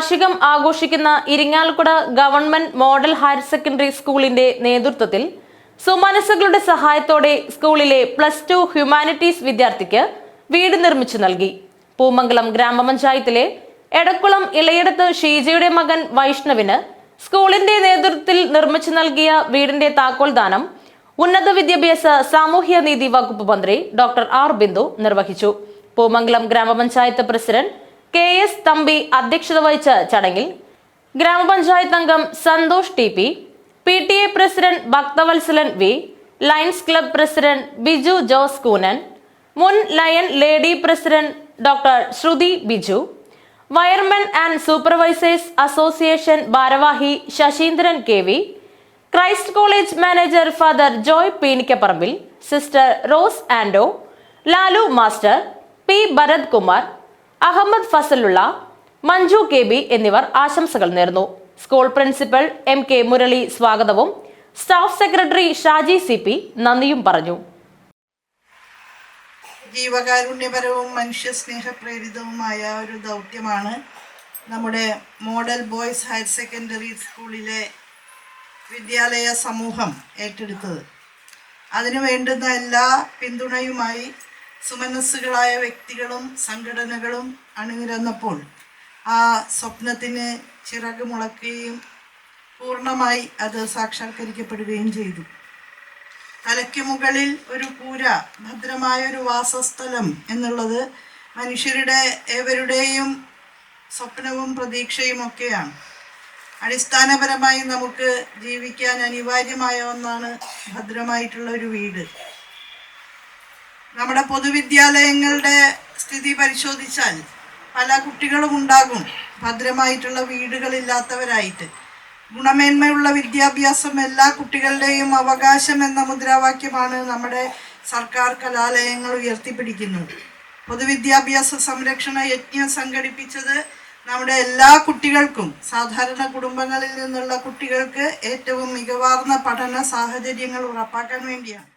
വാർഷികം ആഘോഷിക്കുന്ന Irinjalakuda government model higher secondary സ്കൂളിന്റെ നേതൃത്വത്തിൽ സുമനസ്സുകളുടെ സഹായത്തോടെ സ്കൂളിലെ +2 ഹ്യൂമാനിറ്റീസ് വിദ്യാർത്ഥിക്ക് വീട് നിർമ്മിച്ചു നൽകി. പൂമംഗലം ഗ്രാമപഞ്ചായത്തിലെ എടക്കുളം ഇളയടത്ത് ഷീജയുടെ മകൻ വൈഷ്ണവിന് സ്കൂളിന്റെ നേതൃത്വത്തിൽ നിർമ്മിച്ചു നൽകിയ വീടിന്റെ താക്കോൽദാനം ഉന്നത വിദ്യാഭ്യാസ സാമൂഹ്യനീതി വകുപ്പ് മന്ത്രി ഡോക്ടർ ആർ ബിന്ദു നിർവഹിച്ചു. പൂമംഗലം ഗ്രാമപഞ്ചായത്ത് പ്രസിഡന്റ് KS തമ്പി അധ്യക്ഷത വഹിച്ച ചടങ്ങിൽ ഗ്രാമപഞ്ചായത്ത് അംഗം Santhosh TP, PTA president Bhakthavalsalan V, lions club president Biju Jose Koonan, മുൻ lion lady president doctor Sruthi Biju, wiremen and supervisors association ഭാരവാഹി Sasheendran KV, Christ college manager father Joy Peenikkaparambil, sister Rose Ando, Lalu master, P Bharath Kumar, Ahammed Fazalulla, Manju KB എന്നിവർ ആശംസകൾ നേർന്നു. സ്കൂൾ പ്രിൻസിപ്പൽ MK മുരളി സ്വാഗതവും സ്റ്റാഫ് സെക്രട്ടറി ഷാജി CP നന്ദിയും പറഞ്ഞു. ജീവകാരുണ്യപരവും മനുഷ്യസ്നേഹപ്രേരിതവുമായ ഒരു ദൗത്യമാണ് നമ്മുടെ മോഡൽ ബോയ്സ് ഹയർ സെക്കൻഡറി സ്കൂളിലെ വിദ്യാലയ സമൂഹം ഏറ്റെടുത്തത്. അതിനു വേണ്ടുന്ന എല്ലാ പിന്തുണയുമായി സുമനസ്സുകളായ വ്യക്തികളും സംഘടനകളും അണിനിരന്നപ്പോൾ ആ സ്വപ്നത്തിന് ചിറക് മുളയ്ക്കുകയും പൂർണ്ണമായി അത് സാക്ഷാത്കരിക്കപ്പെടുകയും ചെയ്തു. തലയ്ക്ക് മുകളിൽ ഒരു കൂര, ഭദ്രമായൊരു വാസസ്ഥലം എന്നുള്ളത് മനുഷ്യരുടെ ഏവരുടെയും സ്വപ്നവും പ്രതീക്ഷയും ഒക്കെയാണ്. അടിസ്ഥാനപരമായി നമുക്ക് ജീവിക്കാൻ അനിവാര്യമായ ഒന്നാണ് ഭദ്രമായിട്ടുള്ള ഒരു വീട്. നമ്മുടെ പൊതുവിദ്യാലയങ്ങളുടെ സ്ഥിതി പരിശോധിച്ചാൽ പല കുട്ടികളും ഉണ്ടാകും ഭദ്രമായിട്ടുള്ള വീടുകളില്ലാത്തവരായിട്ട്. ഗുണമേന്മയുള്ള വിദ്യാഭ്യാസം എല്ലാ കുട്ടികളുടെയും അവകാശം എന്ന മുദ്രാവാക്യമാണ് നമ്മുടെ സർക്കാർ കലാലയങ്ങൾ ഉയർത്തിപ്പിടിക്കുന്നത്. പൊതുവിദ്യാഭ്യാസ സംരക്ഷണ യജ്ഞം സംഘടിപ്പിച്ചത് നമ്മുടെ എല്ലാ കുട്ടികൾക്കും, സാധാരണ കുടുംബങ്ങളിൽ നിന്നുള്ള കുട്ടികൾക്ക് ഏറ്റവും മികവാർന്ന പഠന സാഹചര്യങ്ങൾ ഉറപ്പാക്കാൻ വേണ്ടിയാണ്.